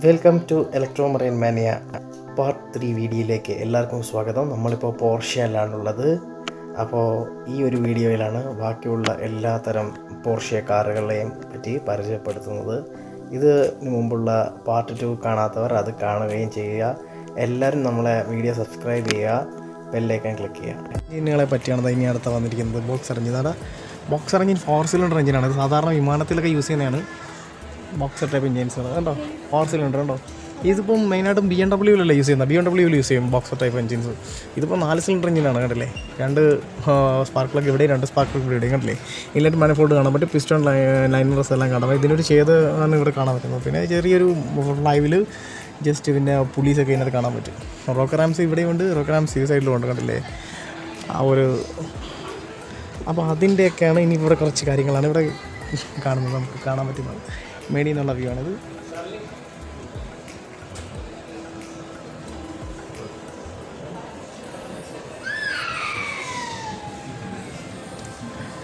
Welcome to ഇലക്ട്രോമറൈൻ മാനിയ part 3 വീഡിയോയിലേക്ക് എല്ലാവർക്കും സ്വാഗതം. നമ്മളിപ്പോൾ പോർഷ്യയിലാണുള്ളത്. അപ്പോൾ ഈ ഒരു വീഡിയോയിലാണ് ബാക്കിയുള്ള എല്ലാത്തരം പോർഷ്യ കാറുകളെയും പറ്റി പരിചയപ്പെടുത്തുന്നത്. ഇതിന് മുമ്പുള്ള പാർട്ട് 2 കാണാത്തവർ അത് കാണുകയും ചെയ്യുക. എല്ലാവരും നമ്മളെ വീഡിയോ സബ്സ്ക്രൈബ് ചെയ്യുക, ബെല്ലൈക്കൺ ക്ലിക്ക് ചെയ്യുക. എഞ്ചിനുകളെ പറ്റിയാണ് ഇനി അടുത്ത് വന്നിരിക്കുന്നത്. Boxer engine. Boxer engine 4 cylinder എഞ്ചിനാണ്. ഇത് സാധാരണ വിമാനത്തിലൊക്കെ യൂസ് ചെയ്യുന്നതാണ് ബോക്സർ ടൈപ്പ് എഞ്ചിൻസുകൾ. കണ്ടോ, 4 സിലിണ്ടർ ഉണ്ടോ. ഇതിപ്പം മെയിനായിട്ടും BMW യൂസ് ചെയ്യുന്നത്. BMW യൂസ് ചെയ്യും ബോക്സർ ടൈപ്പ് എഞ്ചിൻസ്. ഇതിപ്പോൾ 4 സിലിണ്ടർ എഞ്ചിനാണ്. കണ്ടില്ലേ, 2 സ്പാർക്ക് പ്ലഗ് ഇവിടെ, 2 സ്പാർക്ക് പ്ലഗ് ഇവിടെ. കണ്ടില്ലേ, ഇൻലെറ്റ് മാനിഫോൾഡ് കാണാൻ പറ്റും, പിസ്റ്റൺ ലൈനേഴ്സ് എല്ലാം കാണാൻ പറ്റും. ഇതിനൊരു ആണ് ഇവിടെ കാണാൻ പറ്റുന്നത്. പിന്നെ ചെറിയൊരു ലൈവിൽ ജസ്റ്റ് പിന്നെ പുലീസൊക്കെ ഇതിനകത്ത് കാണാൻ പറ്റും. റോക്കർ ആംസ് ഇവിടെയുണ്ട്, റോക്കർ ആംസ് ഈ സൈഡിലും ഉണ്ട്. കണ്ടില്ലേ ആ ഒരു. അപ്പോൾ അതിൻ്റെയൊക്കെയാണ് ഇനി ഇവിടെ കുറച്ച് കാര്യങ്ങളാണ് ഇവിടെ കാണുന്നത്, നമുക്ക് കാണാൻ പറ്റുന്നത്. മേടിയിൽ നിന്നുള്ള വ്യൂ ആണിത്.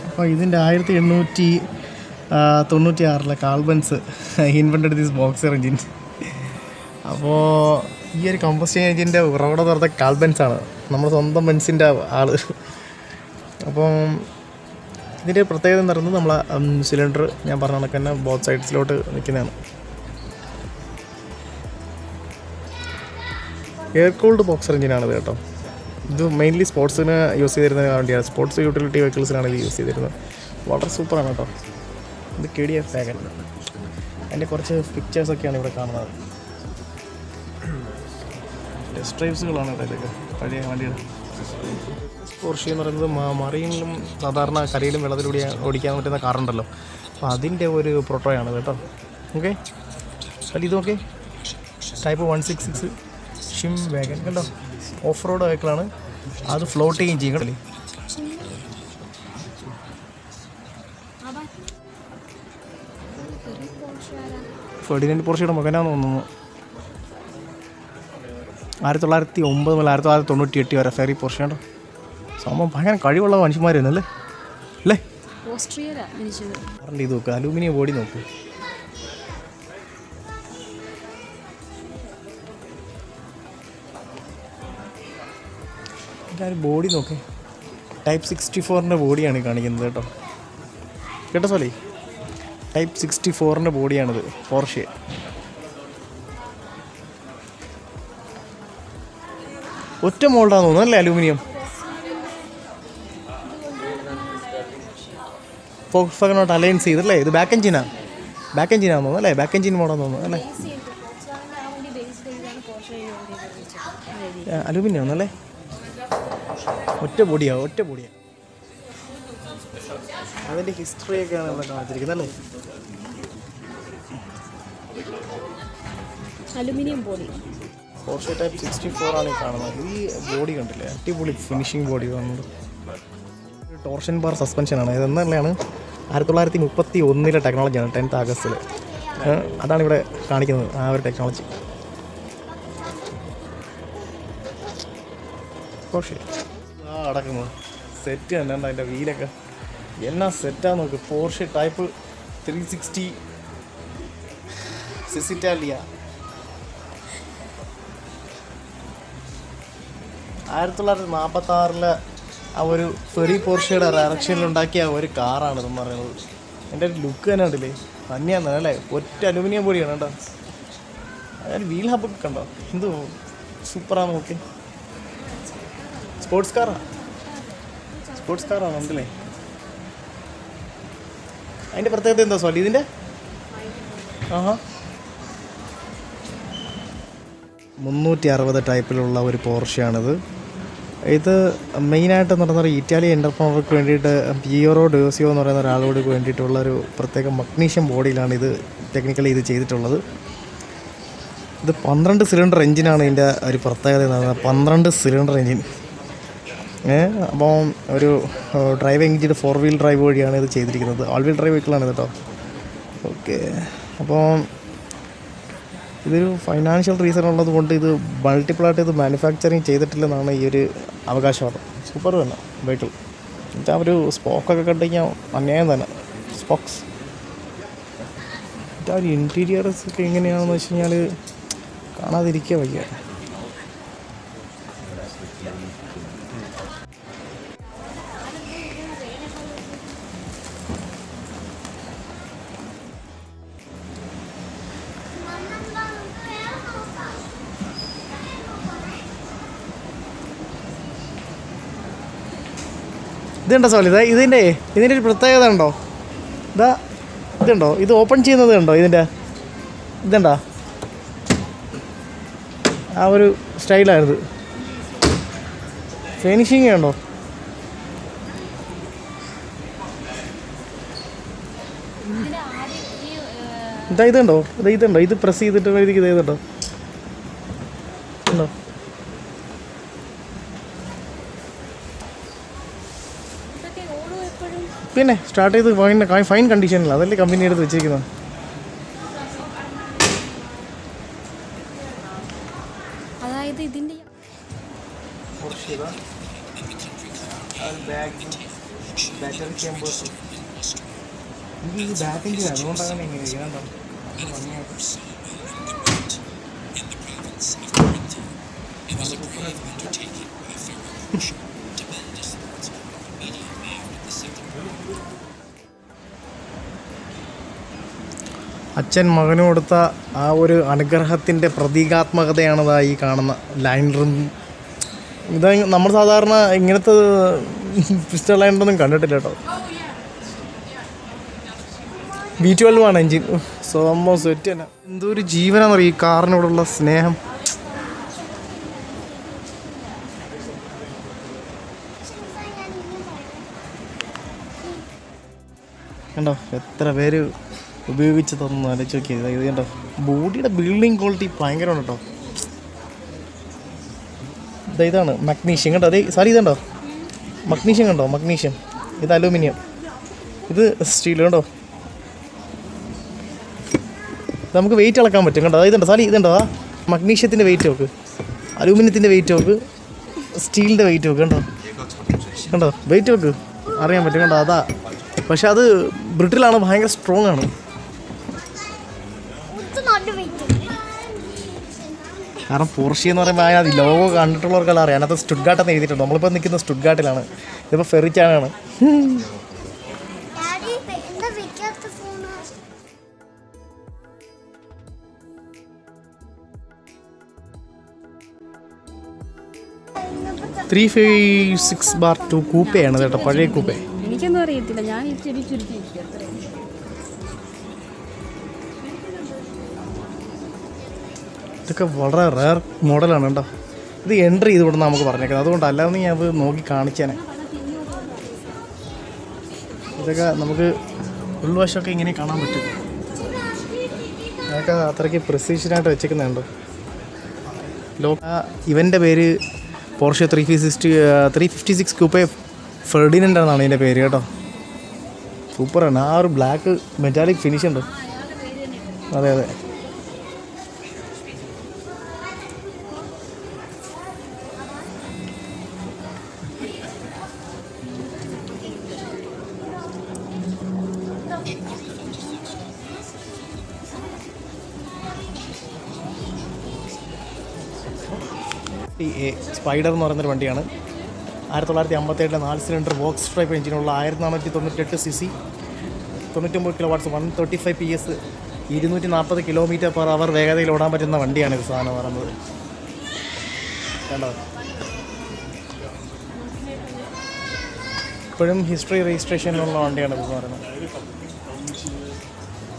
അപ്പോൾ ഇതിൻ്റെ 1896 കാൾബൻസ് ഇൻവെൻറ്റഡ് ദിസ് ബോക്സർ എഞ്ചിൻ. അപ്പോൾ ഈ ഒരു കമ്പസ്റ്റൻ എഞ്ചിൻ്റെ ഉറവിടം തുറത്ത കാൾബൻസാണ്, നമ്മുടെ സ്വന്തം ബെൻസിൻ്റെ ആൾ. അപ്പം ഇതിൻ്റെ പ്രത്യേകത എന്ന് പറയുന്നത് നമ്മളെ സിലിണ്ടർ ഞാൻ പറഞ്ഞ കണക്ക് തന്നെ ബോത്ത് സൈഡ്സിലോട്ട് നിൽക്കുന്നതാണ്. എയർ കൂൾഡ് ബോക്സർ എഞ്ചിനാണിത് കേട്ടോ. ഇത് മെയിൻലി സ്പോർട്സിന് യൂസ് ചെയ്തിരുന്ന വണ്ടിയാണ്. സ്പോർട്സ് യൂട്ടിലിറ്റി വെഹിക്കിൾസിനാണ് ഇത് യൂസ് ചെയ്തിരുന്നത്. വളരെ സൂപ്പറാണ് കേട്ടോ. ഇത് KDF വാഗൺ. അതിൻ്റെ കുറച്ച് പിക്ചേഴ്സൊക്കെയാണ് ഇവിടെ കാണുന്നത്. ടെസ്റ്റ് ഡ്രൈവ്സുകളാണ് കേട്ടോ ഇതൊക്കെ, പഴയ വണ്ടിയുടെ. പോർഷ്യ എന്ന് പറയുന്നത് മറീനിലും സാധാരണ കരയിലും വെള്ളത്തിലൂടെ ഓടിക്കാൻ പറ്റുന്ന കാറുണ്ടല്ലോ, അപ്പോൾ അതിൻ്റെ ഒരു പ്രോട്ടോയാണ് കേട്ടോ. ഓക്കെ, അല്ല ഇത് ഓക്കെ, ടൈപ്പ് 166 ഷിം വാഗൺ കണ്ടോ. ഓഫ് റോഡ് വെഹിക്കിളാണ്, അത് ഫ്ലോട്ട് ചെയ്യുകയും ചെയ്യും കേട്ടോ. ഫെർഡിനൻഡ് പോർഷ്യയുടെ മകനാന്ന് തോന്നുന്നു. 1909 മുതൽ 1998 വരെ ഫെറി പോർഷ്യ കേട്ടോ. സംഭവം ഭയങ്കര കഴിവുള്ള മനുഷ്യന്മാരായിരുന്നല്ലേ അല്ലേ. ഇത് നോക്ക്, അലൂമിനിയം ബോഡി നോക്ക്. ഒരു ബോഡി നോക്ക്, ടൈപ്പ് 64 ബോഡിയാണ് കാണിക്കുന്നത് കേട്ടോ. കേട്ടോ സോലി, ടൈപ്പ് 64 ബോഡിയാണിത് പോർഷ്യ. ഒറ്റ മോൾഡാന്ന് തോന്നുന്നു അല്ലേ അലൂമിനിയം. ഫോക്സ്വാഗനോട്ട് അലയൻസ് ചെയ്തല്ലേ. ഇത് ബാക്ക് എഞ്ചിനാണ് തോന്നുന്നു അല്ലേ, ബാക്ക് എഞ്ചിൻ മോഡാന്ന് തോന്നുന്നു അല്ലേ. അലൂമിനിയം ആണല്ലേ. ഒറ്റ പൊടിയാണ്. അതിൻ്റെ ഹിസ്റ്ററിയൊക്കെയാണ് ഇവിടെ കാണിച്ചിരിക്കുന്നത് അല്ലേ. അലുമിനിയം ബോഡി പോർഷ്യ ടൈപ്പ് 64 ആണ് ഈ കാണുന്നത്. ഈ ബോഡി കണ്ടില്ലേ, അടിപൊളി ഫിനിഷിങ് ബോഡി വന്നത്. ടോർഷൻ ബാർ സസ്പെൻഷനാണ്. ഇതെന്നല്ലാണ് 1931 ടെക്നോളജിയാണ്, 10th ആഗസ്റ്റിൽ. അതാണ് ഇവിടെ കാണിക്കുന്നത്, ആ ഒരു ടെക്നോളജി. പോർഷ്യ അടക്കുന്നത് സെറ്റ് തന്നെ ഉണ്ട്. അതിൻ്റെ വീലൊക്കെ എന്നാ സെറ്റാന്ന് നോക്ക്. പോർഷ്യ ടൈപ്പ് 360 സിസിറ്റാലിയ 1946 ആ ഒരു ഫെറി പോർഷ്യയുടെ ഡയറക്ഷനിലുണ്ടാക്കിയ ഒരു കാറാണിതെന്ന് പറയുന്നത്. എൻ്റെ ഒരു ലുക്ക് തന്നെ ഉണ്ടല്ലേ, തന്നെയാണ് അല്ലേ. ഒറ്റ അലൂമിനിയം ബോഡിയാണ് കേട്ടോ. അതായത് വീൽ ഹബ്ബൊക്കെ കണ്ടോ, എന്ത് സൂപ്പറാണ് നോക്കി. സ്പോർട്സ് കാറാണ് ഉണ്ടല്ലേ. അതിൻ്റെ പ്രത്യേകത എന്താ സോലി ഇതിൻ്റെ? 360 ടൈപ്പിലുള്ള ഒരു പോർഷ്യയാണിത്. ഇത് മെയിനായിട്ട് നടന്നത് ഇറ്റാലിയൻ എൻ്റർപ്രണർക്ക് വേണ്ടിയിട്ട് പിയറോ ഡോസിയോ എന്ന് പറയുന്ന ഒരാളോട് വേണ്ടിയിട്ടുള്ള ഒരു പ്രത്യേക മഗ്നീഷ്യം ബോഡിയിലാണ് ഇത് ടെക്നിക്കലി ഇത് ചെയ്തിട്ടുള്ളത്. ഇത് 12 സിലിണ്ടർ എഞ്ചിനാണ് ഇതിൻ്റെ ഒരു പ്രത്യേകത എന്ന് പറയുന്നത്. 12 സിലിണ്ടർ എഞ്ചിൻ. അപ്പോൾ ഒരു ഡ്രൈവ് എഞ്ചിൻ 4 വീൽ ഡ്രൈവ് വഴിയാണ് ഇത് ചെയ്തിരിക്കുന്നത്. ഓൾ വീൽ ഡ്രൈവ് വെഹിക്കിളാണ് കേട്ടോ. ഓക്കെ, അപ്പോൾ ഇതൊരു ഫൈനാൻഷ്യൽ റീസൺ ഉള്ളത് കൊണ്ട് ഇത് മൾട്ടിപ്പിളായിട്ട് ഇത് മാനുഫാക്ചറിങ് ചെയ്തിട്ടില്ലെന്നാണ് ഈ ഒരു അവകാശവാദം. സൂപ്പർ തന്നെ വെഹിക്കിൾ. എന്നുവെച്ചാൽ ഒരു സ്പോക്കൊക്കെ കണ്ടു കഴിഞ്ഞാൽ അന്യായം തന്നെ. സ്പോക്സ് ഒരു ഇൻറ്റീരിയർസ് ഒക്കെ എങ്ങനെയാണെന്ന് വെച്ച് കഴിഞ്ഞാൽ കാണാതിരിക്കുക വയ്യ. ഇതുണ്ടോ സോളി, ഇതിൻ്റെ ഒരു പ്രത്യേകത ഉണ്ടോ? ഇതുണ്ടോ, ഇത് ഓപ്പൺ ചെയ്യുന്നത് കണ്ടോ? ഇതുണ്ടോ ആ ഒരു സ്റ്റൈലായിരുന്നു. ഫിനിഷിങ് ഉണ്ടോ? ഇതുണ്ടോ, ഇത് പ്രസ് ചെയ്തിട്ട് വഴിക്ക് ഇതുണ്ടോ? ഉണ്ടോ? പിന്നെ സ്റ്റാർട്ട് ചെയ്ത് ഫൈൻ കണ്ടീഷനില്ല, അതല്ലേ കമ്പനി എടുത്ത് വെച്ചിരിക്കുന്നത്. അതായത് ഇതിൻ്റെ അതുകൊണ്ടാണ് ഇങ്ങനെ അച്ഛൻ മകന് കൊടുത്ത ആ ഒരു അനുഗ്രഹത്തിൻ്റെ പ്രതീകാത്മകതയാണതാ ഈ കാണുന്ന ലൈനറും. ഇത് നമ്മൾ സാധാരണ ഇങ്ങനത്തെ പിസ്റ്റൾ ലൈനറൊന്നും കണ്ടിട്ടില്ല കേട്ടോ. V12 ആണ് എൻജിൻ. സംഭവം സെറ്റ് തന്നെ. എന്തൊരു ജീവനാണെന്നറിയാം ഈ കാറിനോടുള്ള സ്നേഹം. കണ്ടോ എത്ര പേര് ഉപയോഗിച്ച് തന്നു ആലോചിച്ച് നോക്കിയത്. ഇത് കണ്ടോ ബോഡിയുടെ ബിൽഡിങ് ക്വാളിറ്റി ഭയങ്കരമാണ് കേട്ടോ. ഇതാണ് മഗ്നീഷ്യം കേട്ടോ. അതെ സാറി ഇതുണ്ടോ മഗ്നീഷ്യം കണ്ടോ? മഗ്നീഷ്യം, ഇത് അലൂമിനിയം, ഇത് സ്റ്റീൽ കണ്ടോ. നമുക്ക് വെയിറ്റ് അളക്കാൻ പറ്റും കേട്ടോ. ഇതുണ്ടോ സാറി, ഇതുണ്ടോ മഗ്നീഷ്യത്തിൻ്റെ വെയിറ്റ് നോക്ക്, അലൂമിനിയത്തിൻ്റെ വെയിറ്റ് നോക്ക്, സ്റ്റീലിൻ്റെ വെയിറ്റ് നോക്ക് കണ്ടോ. കണ്ടോ വെയിറ്റ് നോക്ക്, അറിയാൻ പറ്റും കണ്ടോ. അതാ പക്ഷെ അത് ബ്രിട്ടിലാണ്, ഭയങ്കര സ്ട്രോങ് ആണ്. കാരണം പോർഷെ എന്ന് പറയുമ്പോൾ അത് ലോഗോ കണ്ടിട്ടുള്ളവർക്കെല്ലാം അറിയാം. അതിനകത്ത് സ്റ്റുഡ്ഗാർട്ടെന്ന് എഴുതിയിട്ടുണ്ട്. നമ്മളിപ്പോൾ നിൽക്കുന്ന സ്റ്റുഡ്ഗാർട്ടിലാണ്. ഇതിപ്പോൾ ഫെറിച്ചാണ്. (356/2) കൂപ്പയാണ് കേട്ടോ, പഴയ കൂപ്പേ. എനിക്കൊന്നും അറിയത്തില്ല, ഞാൻ ചുരുക്കി. ഇതൊക്കെ വളരെ റെയർ മോഡലാണ് കേട്ടോ. ഇത് എൻട്രി ചെയ്ത് വിടുന്ന നമുക്ക് പറഞ്ഞേക്കുന്നത്, അതുകൊണ്ട് അല്ലാതെ ഞാൻ അത് നോക്കി കാണിച്ചേനെ. ഇതൊക്കെ നമുക്ക് ഉൾവശമൊക്കെ ഇങ്ങനെ കാണാൻ പറ്റും. അതൊക്കെ അത്രയ്ക്ക് പ്രിസിഷനായിട്ട് വെച്ചേക്കുന്നുണ്ട്. ഇവൻ്റെ പേര് പോർഷെ 356 കൂപ്പെ ഫെർഡിനൻഡ് എന്നാണ് ഇതിൻ്റെ പേര് കേട്ടോ. സൂപ്പറാണ്. ആ ഒരു ബ്ലാക്ക് മെറ്റാലിക് ഫിനിഷ് ഉണ്ട്. അതെ അതെ. സ്പൈഡർ എന്ന് പറയുന്നൊരു വണ്ടിയാണ്. 1957 4 cylinder box type എഞ്ചിനുള്ള 1498 cc, 99 kW, 135 PS, 240 km/h വേഗതയിൽ ഓടാൻ പറ്റുന്ന വണ്ടിയാണ് ഇത് സാധനം പറയുന്നത്. കണ്ടോ ഇപ്പോഴും ഹിസ്റ്ററി രജിസ്ട്രേഷനിലുള്ള വണ്ടിയാണ് ഇത് പറയുന്നത്.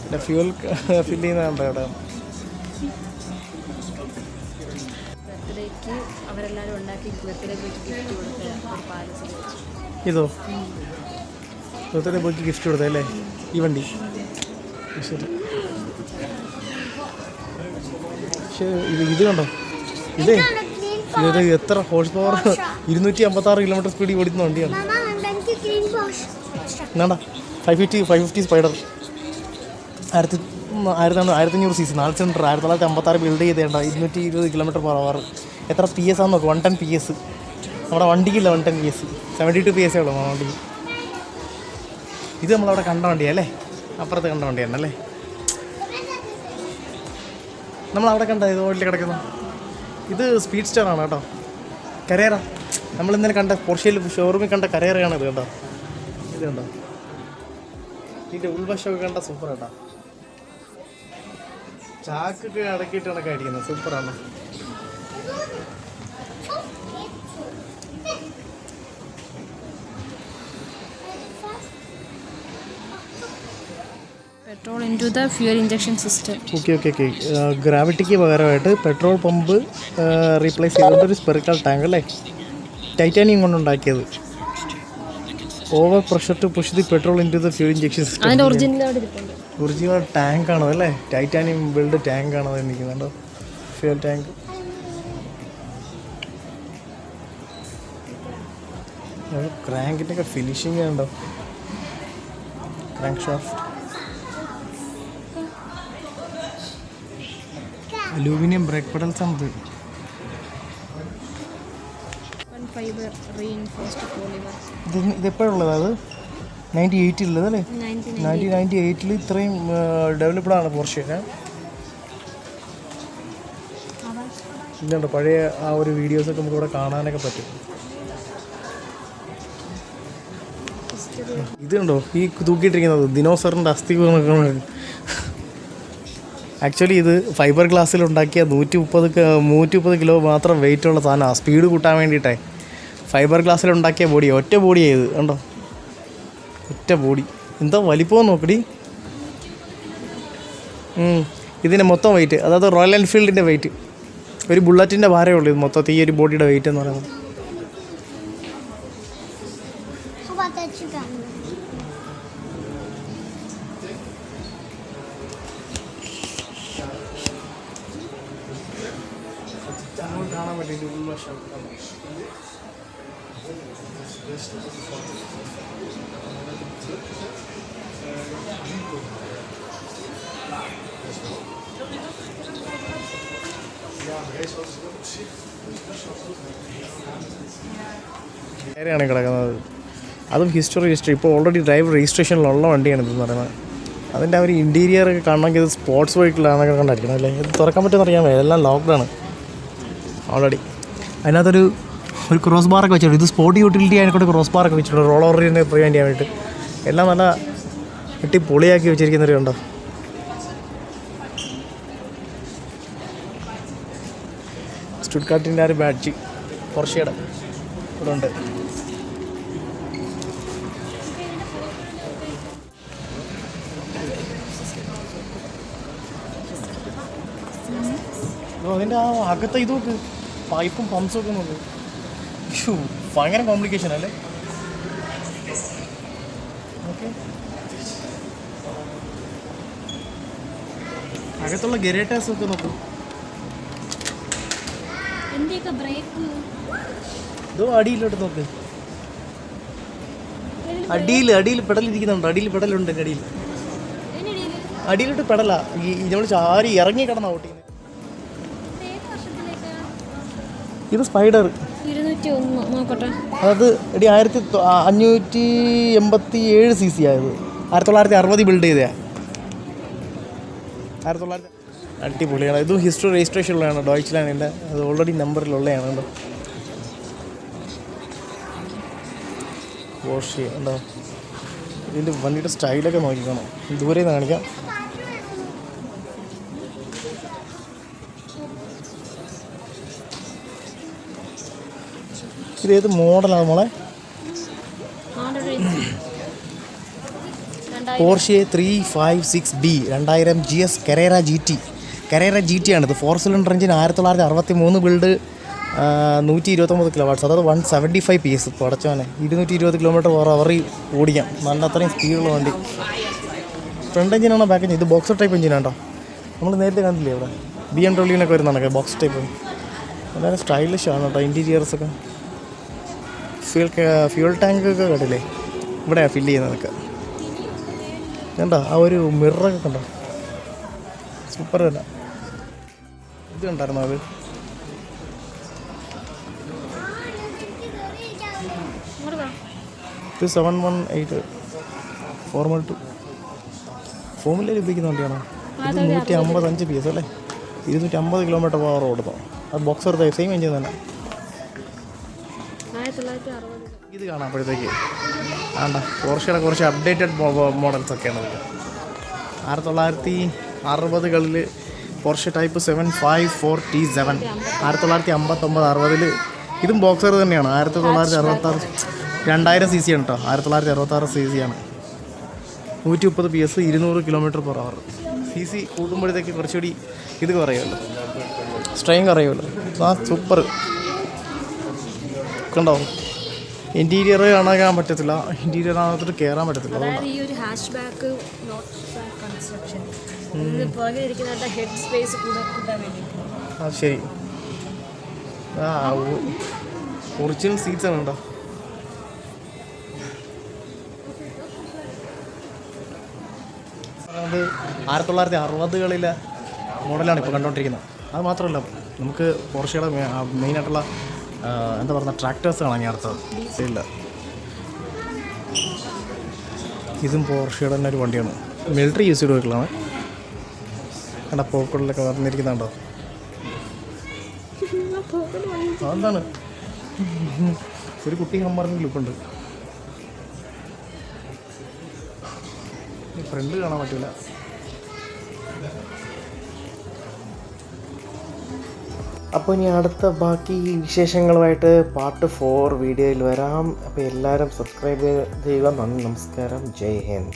പിന്നെ ഫ്യൂൽ ഫില്ല് ചെയ്യുന്നുണ്ട് ഇവിടെ. അവരെല്ലാവരും ഉണ്ടാക്കി ബർത്ത്ഡേ ബോയ്ക്ക് ഗിഫ്റ്റ് കൊടുത്ത ഒരു പാലസ്. ഇതോ ബർത്ത്ഡേ ബോയ്ക്ക് ഗിഫ്റ്റ് കൊടുത്തല്ലേ ഈ വണ്ടി? ശരി. പക്ഷേ ഇത് കണ്ടോ, ഇത് എത്ര ഹോഴ്സ് പവർ, 256 km സ്പീഡിൽ ഓടിക്കുന്ന വണ്ടിയാണ്. എന്നാടാ 550 സ്പൈഡർ, 1500 cc, 4 സിലിണ്ടർ, 1956 ബിൽഡ് ചെയ്തേണ്ട, 220 km/h. എത്ര PS ആണെന്ന് നോക്കും, 110 PS. നമ്മുടെ വണ്ടിക്കില്ല 110 PS, 72 PS ഉള്ളൂ നമ്മുടെ വണ്ടിക്ക്. ഇത് നമ്മളവിടെ കണ്ട വണ്ടിയല്ലേ, അപ്പുറത്ത് കണ്ട വണ്ടിയാണല്ലേ. നമ്മൾ അവിടെ കണ്ട ഇത് ഓടിൽ കിടക്കുന്ന ഇത് സ്പീഡ് സ്റ്റാർ ആണ് കേട്ടോ. കരേറ നമ്മൾ ഇന്നലെ കണ്ട പോർഷ്യയിൽ ഷോറൂമിൽ കണ്ട കരേറയാണ് ഇത് കേട്ടോ. ഇത് കണ്ടോ, ഇതിൻ്റെ ഉൾവശമൊക്കെ കണ്ട സൂപ്പർ കേട്ടോ. ചാക്കൊക്കെ അടക്കിയിട്ട് കണക്കാ അടിക്കുന്നത്, സൂപ്പറാണ്. Petrol into the fuel injection system. Okay. ഗ്രാവിറ്റിക്ക് പകരമായിട്ട് പെട്രോൾ പമ്പ് റീപ്ലേസ് ചെയ്തുകൊണ്ടൊരു സ്പെറിക്കൽ ടാങ്ക് അല്ലേ, ടൈറ്റാനിയം കൊണ്ടുണ്ടാക്കിയത്. Over pressure to push the petrol into the fuel injection system. Original tank ആണോ അല്ലേ, ടൈറ്റാനിയം ബിൽഡ് ടാങ്ക് ആണോ നിൽക്കുന്നുണ്ടോ, fuel tank. ക്രാങ്കിൻ്റെ ഒക്കെ ഫിനിഷിങ് ഉണ്ടോ, crank shaft aluminium brake pedals ആണ് ഇത്. ഇതെപ്പോഴുള്ളത് അത് 98 ഉള്ളത് അല്ലേ, 1998 ഇത്രയും ഡെവലപ്ഡ് ആണ് പോർഷെ. ഇതുണ്ട് പഴയ ആ ഒരു വീഡിയോസൊക്കെ നമുക്ക് ഇവിടെ കാണാനൊക്കെ പറ്റും. ഇതുണ്ടോ ഈ തൂക്കിയിട്ടിരിക്കുന്നത് ദിനോസറിൻ്റെ അസ്ഥി. ആക്ച്വലി ഇത് ഫൈബർ ഗ്ലാസ്സിലുണ്ടാക്കിയ 130 കിലോ മാത്രം വെയിറ്റുള്ള സാധനമാണ്. സ്പീഡ് കൂട്ടാൻ വേണ്ടിയിട്ടേ ഫൈബർ ഗ്ലാസ്സിലുണ്ടാക്കിയ ബോഡി, ഒറ്റ ബോഡിയാണ് ഇത് കണ്ടോ, ഒറ്റ ബോഡി. എന്താ വലിപ്പം നോക്കടി. ഇതിൻ്റെ മൊത്തം വെയിറ്റ്, അതായത് റോയൽ എൻഫീൽഡിൻ്റെ വെയിറ്റ്, ഒരു ബുള്ളറ്റിൻ്റെ ഭാരമേ ഉള്ളൂ ഇത് മൊത്തത്തിൽ ഈ ഒരു ബോഡിയുടെ വെയിറ്റ് എന്ന് പറയുന്നത്. കാണാൻ പറ്റില്ല ഉൾവശം. നേരെയാണ് കിടക്കുന്നത്. അതും ഹിസ്റ്ററി ഇപ്പോൾ ഓൾറെഡി ഡ്രൈവർ രജിസ്ട്രേഷനിലുള്ള വണ്ടിയാണ് ഇതെന്ന് പറയുന്നത്. അതിൻ്റെ ഒരു ഇൻറ്റീരിയർ ഒക്കെ കാണണമെങ്കിൽ ഇത് സ്പോർട്സ് വെഹിക്കിളാണൊക്കെ കണ്ടായിരിക്കണം അല്ലേ. ഇത് തുറക്കാൻ പറ്റുമെന്ന് അറിയാൻ വയ്യ, എല്ലാം ലോക്ക്ഡാണ് ഓൾറെഡി. അതിനകത്തൊരു ക്രോസ് ബാറൊക്കെ വെച്ചിട്ടുണ്ട്. ഇത് സ്പോർട്ട് യൂട്ടിലിറ്റി ആയതിനെക്കൊണ്ട് ക്രോസ് ബാറൊക്കെ വെച്ചിട്ടുണ്ട്, റോൾ ഓവറിനെ പ്രിവെൻറ്റ് ചെയ്യാൻ വേണ്ടിയിട്ട്. എല്ലാം നല്ല വെട്ടി പൊളിയാക്കി വെച്ചിരിക്കുന്നവർ കണ്ടോ. സ്റ്റുട്ട്ഗാർട്ടിൻ്റെ ആ ഒരു ബാഡ്ജ് പോർഷെയുടെ ഇവിടെ ഉണ്ട്. അതിൻ്റെ ആ അകത്തെ ഇത് നോക്ക്, പൈപ്പും പമ്പ്സും ഒക്കെ നോക്ക്. ഭയങ്കര കോംപ്ലിക്കേഷൻ അല്ലേ. ഓക്കെ, അകത്തുള്ള ഗരേറ്റേഴ്സ് ഒക്കെ നോക്കും. ഇതോ അടിയിലോട്ട് നോക്ക്, അടിയിൽ പെടലിരിക്കുന്നുണ്ട്, അടിയിൽ പെടലുണ്ട്. എൻ്റെ അടിയിലോട്ട് പെടലാ ഈ നമ്മൾ ചാരി ഇറങ്ങി കിടന്ന ഓട്ടി. ഇത് സ്പൈഡർ 201 അത് എടി 1587 cc ആയത്, 1960 ബിൽഡ് ചെയ്തതാണ്. 1900 അടിപൊളിയാണ്. ഇതും ഹിസ്റ്ററി രജിസ്ട്രേഷനിലുള്ളതാണ്, ഡോയ്ച്ച്ലാൻഡിൻ്റെ. അത് ഓൾറെഡി നമ്പറിലുള്ളതാണ് കേട്ടോ. പോർഷെ ഉണ്ടോ, ഇതിൻ്റെ വണ്ടിയുടെ സ്റ്റൈലൊക്കെ നോക്കിക്കോണം. ദൂരെ നിന്ന് കാണിക്കാം. ഇതേത് മോഡലാണ് മോളെ? പോർഷെ 356B 2000 GS കരേറ GT ആണിത്. 4 സിലിണ്ടർ എഞ്ചിൻ, 1963 ബിൽഡ്, 129 കിലോവാട്ട്സ്, അതായത് 175 PS. പടച്ചോനെ 220 km/h ഓടിക്കാം. നല്ല അത്രയും സ്പീഡുള്ള വണ്ടി. ഫ്രണ്ട് എഞ്ചിനാണോ ബാക്ക് എഞ്ചിൻ? ഇത് ബോക്സർ ടൈപ്പ് എഞ്ചിനാണ് കേട്ടോ. നമ്മൾ നേരത്തെ കണ്ടില്ലേ ഇവിടെ BMW വരുന്നതാണ് ബോക്സ് ടൈപ്പ്. വളരെ സ്റ്റൈലിഷ് ആണ് കേട്ടോ ഇൻറ്റീരിയേഴ്സൊക്കെ. ഫ്യൂൽ ടാങ്ക് ഒക്കെ കണ്ടില്ലേ, ഇവിടെയാണ് ഫില്ല് ചെയ്യുന്നതൊക്കെ. കണ്ടോ ആ ഒരു മിററൊക്കെ കണ്ടോ, സൂപ്പർ തന്നെ. ഇത് കണ്ടായിരുന്നോ അത്? ഇത് 718 ഫോർമുല 2 ഉപയോഗിക്കുന്ന വണ്ടിയാണോ? ഇത് 155 PS അല്ലേ. 250 കിലോമീറ്റർ പവർ ഓടുന്നു. അത് ബോക്സർ സെയിം എഞ്ചിൻ തന്നെ. 1960 ഇത് കാണാപ്പോഴത്തേക്ക് ആണ്ട പോർഷയുടെ കുറച്ച് അപ്ഡേറ്റഡ് മോഡൽസ് ഒക്കെയാണ് ഇത്. 1960കളിൽ പോർഷെ ടൈപ്പ് 754T7 1959-60 ഇതും ബോക്സർ തന്നെയാണ്. 1966 2000 cc ആണ് കേട്ടോ. 1966 cc ആണ്. 130 PS 200 km/h. cc കൂടുമ്പോഴത്തേക്ക് കുറച്ചുകൂടി ഇത് കുറയുമല്ലോ, സ്ട്രെയിൻ കുറയുമല്ലോ. ആ സൂപ്പർ കണ്ടോ. ഇൻറ്റീരിയർ കാണാൻ പറ്റത്തില്ല, ഇൻറ്റീരിയറിനകത്തോട്ട് കയറാൻ പറ്റത്തില്ല. അതായത് ഈ ഒരു ഹാഷ് ബാക്ക് കൺസ്ട്രക്ഷൻ പുറകിലിരിക്കുന്ന ഹെഡ് സ്പേസ് കൂട്ടാൻ വേണ്ടിയിട്ട്. ആ ശരി. ആ ഒറിജിനൽ സീറ്റ്സ് ആണ് കേട്ടോ. അത് 1960കളിലെ മോഡലാണ് ഇപ്പോൾ കണ്ടുകൊണ്ടിരിക്കുന്നത്. അത് മാത്രമല്ല നമുക്ക് പോർഷയുടെ മെയിനായിട്ടുള്ള എന്താ പറയുക ട്രാക്ടേഴ്സ് കാണാൻ ഞാൻ അടുത്തത് ഇല്ല. ഇതും പോർഷയുടെ തന്നെ ഒരു വണ്ടിയാണ്. മിലിറ്ററി യൂസ് ചെയ്ത് വെക്കലാണ്. കണ്ട പോക്കുകളിലൊക്കെ വന്നിരിക്കുന്നുണ്ടോ? അതെന്താണ് ഒരു കുട്ടി ഹമ്മറിൻ്റെ ലുക്കുണ്ട്. ഫ്രണ്ട് കാണാൻ പറ്റില്ല. അപ്പോൾ ഇനി അടുത്ത ബാക്കി വിശേഷങ്ങളുമായിട്ട് പാർട്ട് 4 വീഡിയോയിൽ വരാം. അപ്പോൾ എല്ലാവരും സബ്സ്ക്രൈബ് ചെയ്യുക. നന്ദി, നമസ്കാരം, ജയ് ഹിന്ദ്.